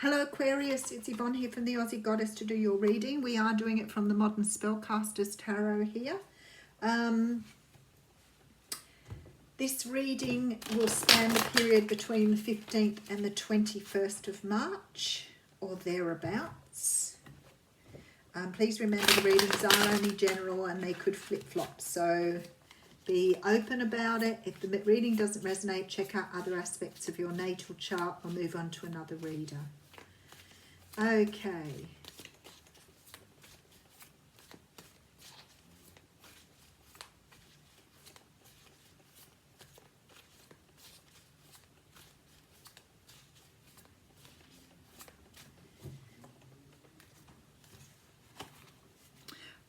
Hello Aquarius, it's Yvonne here from the Aussie Goddess to do your reading. We are doing it from the Modern Spellcasters Tarot here. This reading will span the period between the 15th and the 21st of March or thereabouts. Please remember the readings are only general and they could flip-flop, so be open about it. If the reading doesn't resonate, check out other aspects of your natal chart or move on to another reader. Okay.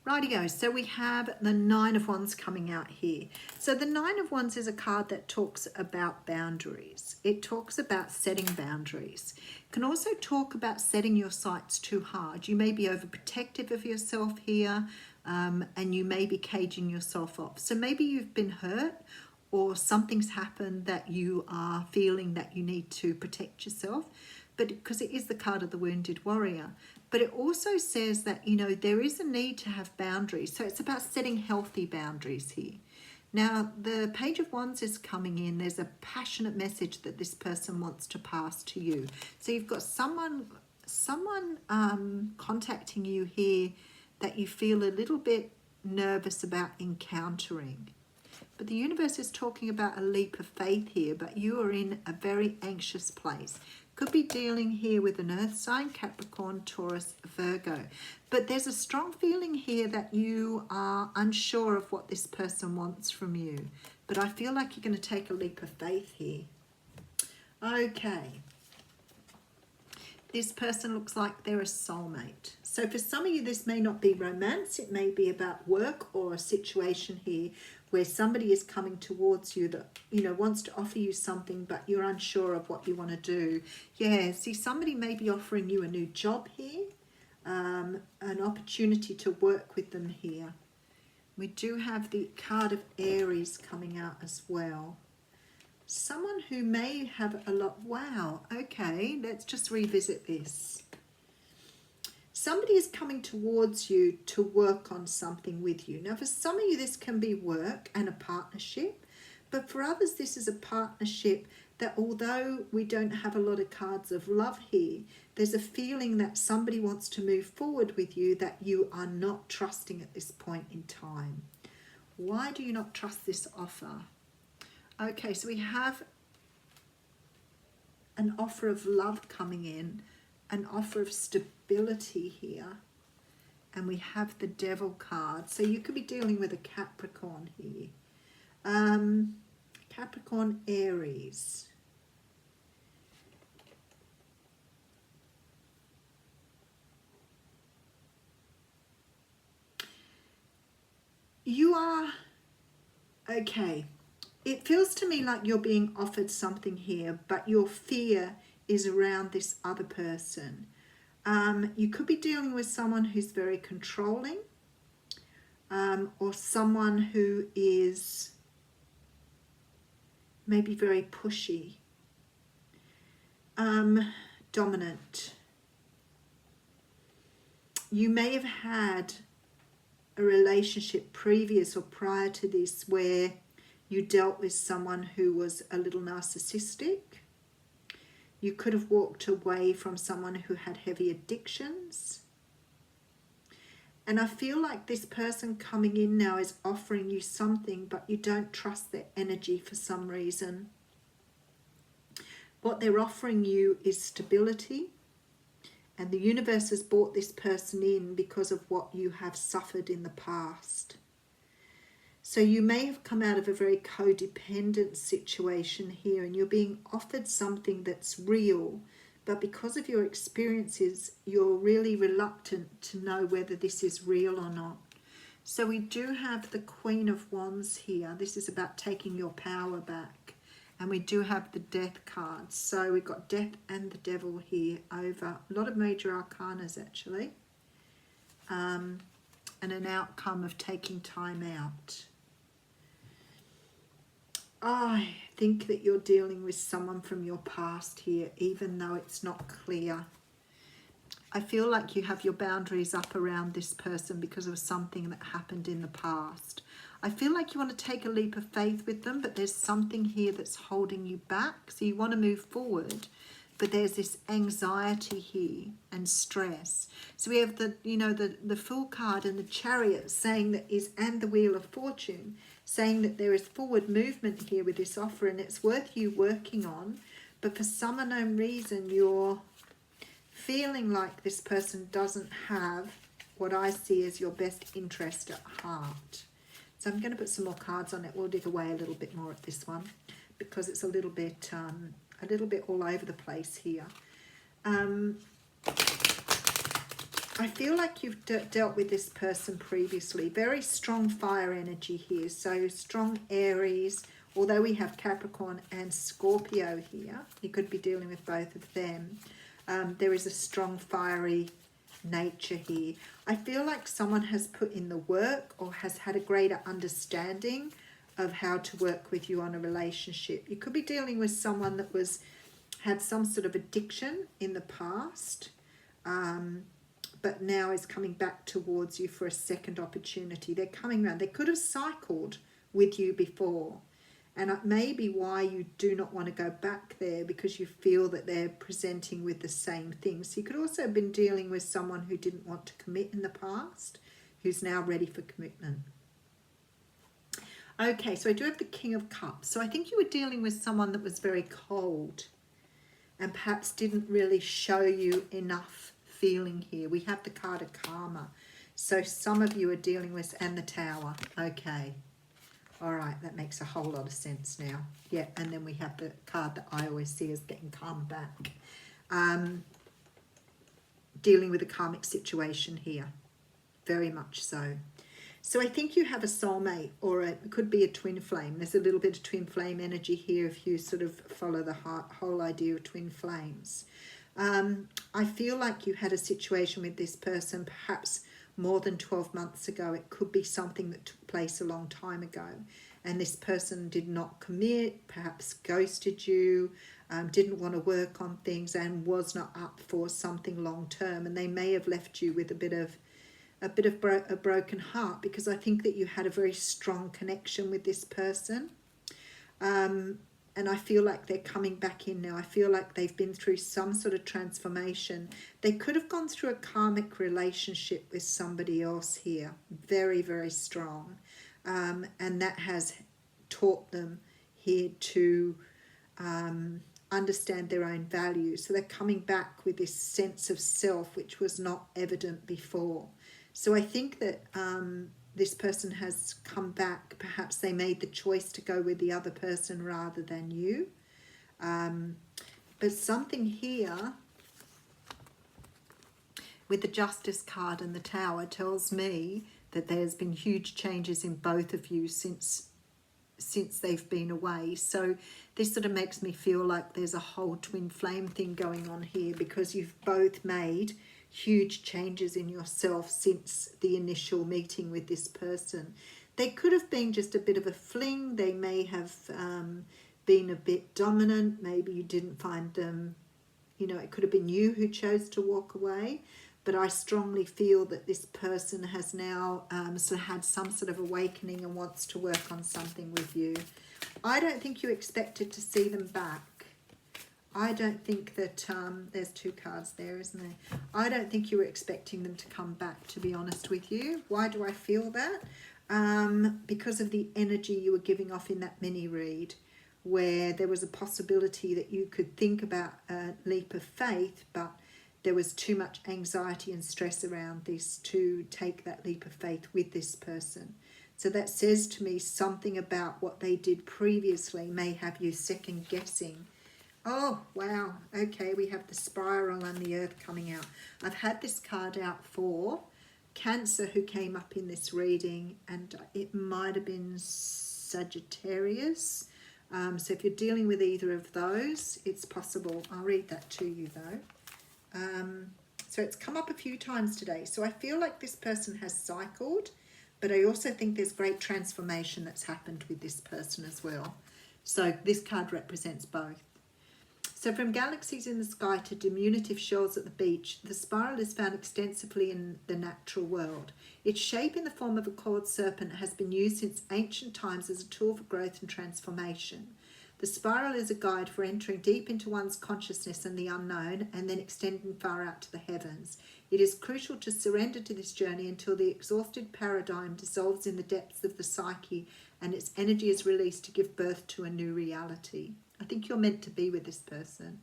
Rightio, so we have the Nine of Wands coming out here. So the Nine of Wands is a card that talks about boundaries. It talks about setting boundaries. It can also talk about setting your sights too hard. You may be overprotective of yourself here, and you may be caging yourself off. So maybe you've been hurt or something's happened that you are feeling that you need to protect yourself, but because it is the card of the wounded warrior. But it also says that, you know, there is a need to have boundaries. So it's about setting healthy boundaries here. Now, the Page of Wands is coming in. There's a passionate message that this person wants to pass to you. So you've got someone contacting you here that you feel a little bit nervous about encountering. But the universe is talking about a leap of faith here, but you are in a very anxious place. Could be dealing here with an earth sign, Capricorn, Taurus, Virgo. But there's a strong feeling here that you are unsure of what this person wants from you. But I feel like you're going to take a leap of faith here. Okay. This person looks like they're a soulmate. So for some of you, this may not be romance. It may be about work or a situation here where somebody is coming towards you that, you know, wants to offer you something, but you're unsure of what you want to do. Yeah, see, somebody may be offering you a new job here, an opportunity to work with them here. We do have the card of Aries coming out as well. Someone who may have a lot... Wow, okay, let's just revisit this. Somebody is coming towards you to work on something with you. Now, for some of you, this can be work and a partnership. But for others, this is a partnership that, although we don't have a lot of cards of love here, there's a feeling that somebody wants to move forward with you that you are not trusting at this point in time. Why do you not trust this offer? Okay, so we have an offer of love coming in, an offer of stability here, and we have the Devil card. So you could be dealing with a Capricorn here. Capricorn, Aries. You are... Okay. It feels to me like you're being offered something here, but your fear is around this other person. You could be dealing with someone who's very controlling, or someone who is maybe very pushy, dominant. You may have had a relationship previous or prior to this where you dealt with someone who was a little narcissistic. You could have walked away from someone who had heavy addictions. And I feel like this person coming in now is offering you something, but you don't trust their energy for some reason. What they're offering you is stability. And the universe has brought this person in because of what you have suffered in the past. So you may have come out of a very codependent situation here and you're being offered something that's real, but because of your experiences, you're really reluctant to know whether this is real or not. So we do have the Queen of Wands here. This is about taking your power back. And we do have the Death card. So we've got Death and the Devil here over a lot of major arcanas actually. And an outcome of taking time out. I think that you're dealing with someone from your past here, even though it's not clear. I feel like you have your boundaries up around this person because of something that happened in the past. I feel like you want to take a leap of faith with them, but there's something here that's holding you back. So you want to move forward, but there's this anxiety here and stress. So we have the, you know, the Fool card and the Chariot saying that is, and the Wheel of Fortune, saying that there is forward movement here with this offer and it's worth you working on. But for some unknown reason, you're feeling like this person doesn't have what I see as your best interest at heart. So I'm going to put some more cards on it. We'll dig away a little bit more at this one because it's a little bit all over the place here. I feel like you've dealt with this person previously. Very strong fire energy here. So strong Aries, although we have Capricorn and Scorpio here. You could be dealing with both of them. There is a strong fiery nature here. I feel like someone has put in the work or has had a greater understanding of how to work with you on a relationship. You could be dealing with someone that had some sort of addiction in the past, but now is coming back towards you for a second opportunity. They're coming around. They could have cycled with you before, and it may be why you do not want to go back there, because you feel that they're presenting with the same things. So you could also have been dealing with someone who didn't want to commit in the past, who's now ready for commitment. Okay, so I do have the King of Cups. So I think you were dealing with someone that was very cold and perhaps didn't really show you enough feeling here. We have the card of Karma. So some of you are dealing with, and the Tower. Okay. All right, that makes a whole lot of sense now. Yeah, and then we have the card that I always see as getting calm back. Dealing with a karmic situation here. Very much so. So I think you have a soulmate, or it could be a twin flame. There's a little bit of twin flame energy here if you sort of follow the whole idea of twin flames. I feel like you had a situation with this person perhaps more than 12 months ago. It could be something that took place a long time ago, and this person did not commit, perhaps ghosted you, didn't want to work on things, and was not up for something long term, and they may have left you with a bit of a broken heart, because I think that you had a very strong connection with this person. And I feel like they're coming back in now. I feel like they've been through some sort of transformation. They could have gone through a karmic relationship with somebody else here. Very, very strong. And that has taught them here to understand their own values. So they're coming back with this sense of self, which was not evident before. So I think that this person has come back. Perhaps they made the choice to go with the other person rather than you. But something here with the Justice card and the Tower tells me that there's been huge changes in both of you since they've been away. So this sort of makes me feel like there's a whole twin flame thing going on here, because you've both made huge changes in yourself since the initial meeting with this person. They could have been just a bit of a fling. They may have been a bit dominant. Maybe you didn't find them, it could have been you who chose to walk away. But I strongly feel that this person has now had some sort of awakening and wants to work on something with you. I don't think you expected to see them back. I don't think that, there's two cards there, isn't there? I don't think you were expecting them to come back, to be honest with you. Why do I feel that? Because of the energy you were giving off in that mini read, where there was a possibility that you could think about a leap of faith, but there was too much anxiety and stress around this to take that leap of faith with this person. So that says to me something about what they did previously may have you second guessing. Oh, wow. Okay, we have the Spiral and the Earth coming out. I've had this card out for Cancer, who came up in this reading, and it might have been Sagittarius. So if you're dealing with either of those, it's possible. I'll read that to you, though. So it's come up a few times today. So I feel like this person has cycled, but I also think there's great transformation that's happened with this person as well. So this card represents both. So from galaxies in the sky to diminutive shells at the beach, the spiral is found extensively in the natural world. Its shape in the form of a coiled serpent has been used since ancient times as a tool for growth and transformation. The spiral is a guide for entering deep into one's consciousness and the unknown, and then extending far out to the heavens. It is crucial to surrender to this journey until the exhausted paradigm dissolves in the depths of the psyche and its energy is released to give birth to a new reality. I think you're meant to be with this person.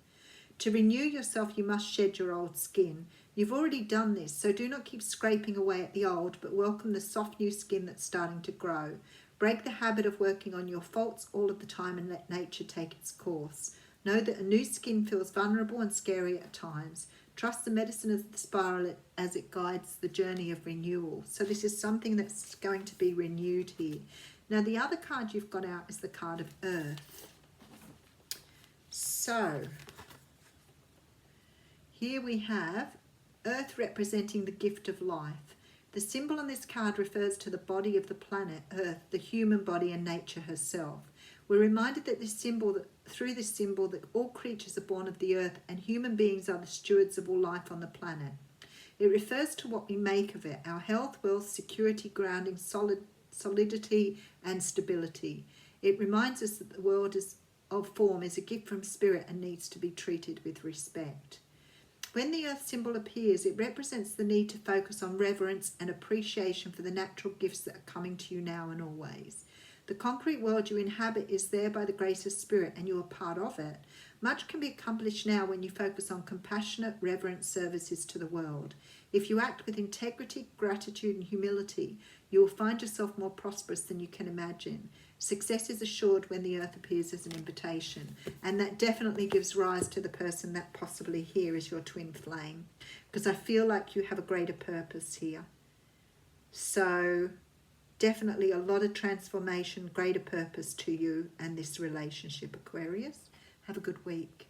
To renew yourself, you must shed your old skin. You've already done this, so do not keep scraping away at the old, but welcome the soft new skin that's starting to grow. Break the habit of working on your faults all of the time and let nature take its course. Know that a new skin feels vulnerable and scary at times. Trust the medicine of the spiral as it guides the journey of renewal. So this is something that's going to be renewed here. Now the other card you've got out is the card of Earth. So here we have Earth representing the gift of life. The symbol on this card refers to the body of the planet Earth, the human body, and nature herself. We're reminded that through this symbol that all creatures are born of the earth and human beings are the stewards of all life on the planet. It refers to what we make of it, our health, wealth, security, grounding, solidity and stability. It reminds us that the world of form is a gift from spirit and needs to be treated with respect. When the earth symbol appears, it represents the need to focus on reverence and appreciation for the natural gifts that are coming to you now and always. The concrete world you inhabit is there by the grace of spirit and you are part of it. Much can be accomplished now when you focus on compassionate, reverent services to the world. If you act with integrity, gratitude and humility, you will find yourself more prosperous than you can imagine. Success is assured when the earth appears as an invitation, and that definitely gives rise to the person that possibly here is your twin flame, because I feel like you have a greater purpose here. So definitely a lot of transformation, greater purpose to you and this relationship, Aquarius. Have a good week.